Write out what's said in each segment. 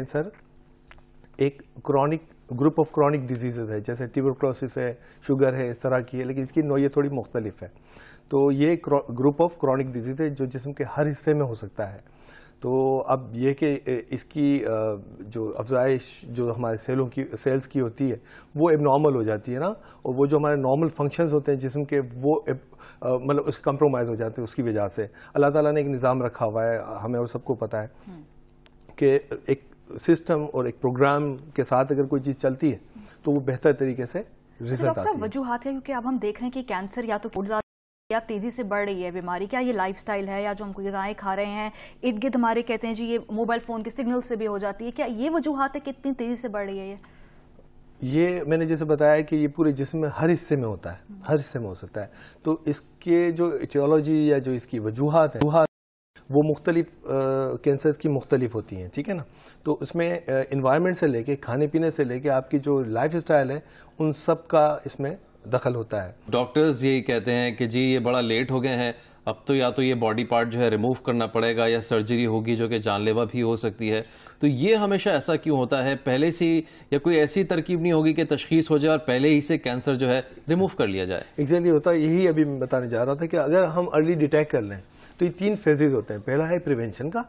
Cancer एक chronic group of chronic diseases है, जैसे ट्यूबरक्लोसिस है, शुगर है, इस तरह की है, लेकिन इसकी नौयत थोड़ी मुख्तलिफ है। तो ये ग्रुप ऑफ क्रॉनिक डिजीज है जो जिस्म के हर हिस्से में हो सकता है। तो अब ये कि इसकी जो अफजाइश जो हमारे सेल्स की होती है वो एबनॉर्मल हो जाती है ना, और वो जो हमारे नॉर्मल फंक्शंस होते हैं जिस्म के वो मतलब उसके कंप्रोमाइज़ हो जाते हैं उसकी वजह से। अल्लाह ताला ने एक निज़ाम रखा हुआ है, हमें और सबको पता है कि एक सिस्टम और एक प्रोग्राम के साथ अगर कोई चीज़ चलती है तो वो बेहतर तरीके से रिजल्ट आती है। वजूहात है क्योंकि अब हम देख रहे हैं कि कैंसर या तो या तेजी से बढ़ रही है बीमारी, क्या ये लाइफस्टाइल है या जो हम ग़िज़ाएं खा रहे हैं, इर्द गिर्द हमारे कहते हैं जी ये मोबाइल फ़ोन के सिग्नल से भी हो जाती है, क्या ये वजूहात है कितनी तेजी से बढ़ रही है? ये मैंने जैसे बताया कि ये पूरे जिस्म में हर हिस्से में होता है, हर हिस्से में हो सकता है। तो इसके जो इटियोलॉजी या जो इसकी वजूहात है वो मुख्तलिफ कैंसर्स की मुख्तलिफ होती हैं, ठीक है ना। तो उसमें इन्वायरमेंट से लेके, खाने पीने से लेके आपकी जो लाइफ स्टाइल है उन सब का इसमें दखल होता है। डॉक्टर्स यही कहते हैं कि जी ये बड़ा लेट हो गए हैं, अब तो या तो ये बॉडी पार्ट जो है रिमूव करना पड़ेगा या सर्जरी होगी जो कि जानलेवा भी हो सकती है। तो ये हमेशा ऐसा क्यों होता है? पहले से या कोई ऐसी तरकीब नहीं होगी कि तशखीस हो जाए और पहले ही से कैंसर जो है रिमूव कर लिया जाए? एग्जैक्टली होता है, यही अभी मैं बताने जा रहा था कि अगर हम अर्ली डिटेक्ट कर लें तो ये 3 फेजेस होते हैं। पहला है प्रिवेंशन का,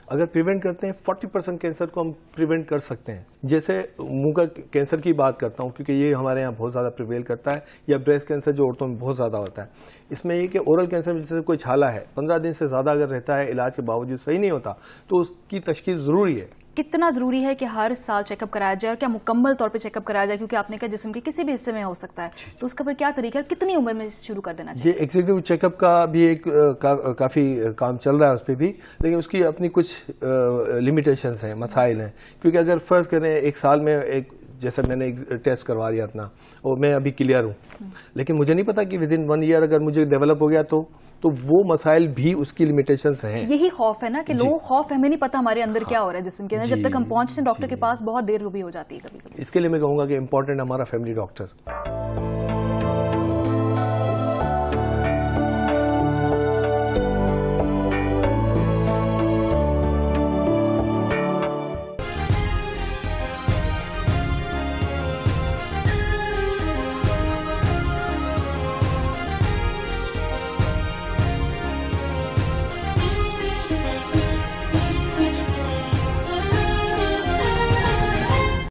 अगर प्रिवेंट करते हैं 40% कैंसर को हम प्रिवेंट कर सकते हैं। जैसे मुंह का कैंसर की बात करता हूँ क्योंकि ये हमारे यहाँ बहुत ज़्यादा प्रिवेल करता है, या ब्रेस्ट कैंसर जो औरतों में बहुत ज़्यादा होता है। इसमें ये कि ओरल कैंसर में जैसे कोई छाला है 15 दिन से ज़्यादा अगर रहता है, इलाज के बावजूद सही नहीं होता, तो उसकी तशखीस ज़रूरी है। कितना ज़रूरी है कि हर साल चेकअप कराया जाए और क्या मुकम्मल तौर पे चेकअप कराया जाए? क्योंकि आपने कहा जिस्म के किसी भी हिस्से में हो सकता है, तो उसका फिर क्या तरीका है, कितनी उम्र में शुरू कर देना चाहिए? ये एग्जीक्यूटिव चेकअप का भी एक काफ़ी काम चल रहा है उस पर भी, लेकिन उसकी अपनी कुछ लिमिटेशंस हैं, मसाइल हैं। क्योंकि अगर फ़र्ज़ करें एक साल में एक जैसे मैंने एक टेस्ट करवा लिया अपना और मैं अभी क्लियर हूँ, लेकिन मुझे नहीं पता कि विद इन 1 ईयर अगर मुझे डेवलप हो गया तो वो मसाइल भी उसकी लिमिटेशंस हैं। यही खौफ है ना कि लोग खौफ है, हमें नहीं पता हमारे अंदर क्या हो रहा है जिस्म के अंदर, जब तक हम पहुंचते हैं डॉक्टर के पास बहुत देर भी हो जाती है कभी कभी। इसके लिए मैं कहूँगा कि इम्पोर्टेंट हमारा फैमिली डॉक्टर।